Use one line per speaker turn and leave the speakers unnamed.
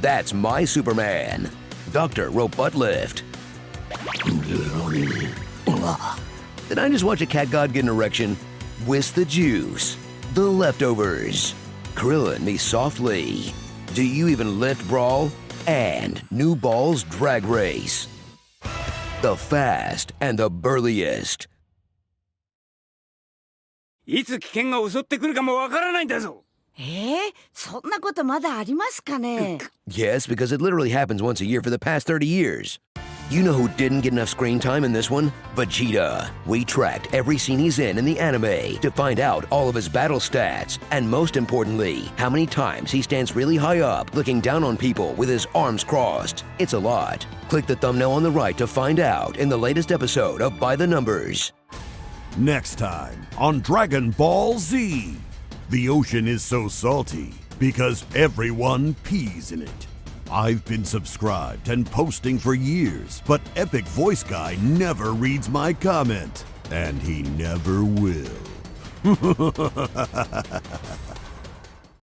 That's my Superman, Dr. Robot Lift. Did I just watch a cat god get an erection? Whisk the juice, the leftovers. Krillin me softly. Do you even lift, Brawl? And New Balls Drag Race. The fast and the burliest.
いつ危険が襲ってくるかもわからないんだぞ。
そんなことまだありますかね
Yes, because it literally happens once a year for the past 30 years. You know who didn't get enough screen time in this one? Vegeta. We tracked every scene he's in the anime to find out all of his battle stats, and most importantly, how many times he stands really high up looking down on people with his arms crossed. It's a lot. Click the thumbnail on the right to find out in the latest episode of By the Numbers.
Next time on Dragon Ball Z. The ocean is so salty because everyone pees in it. I've been subscribed and posting for years, but Epic Voice Guy never reads my comment. And he never will.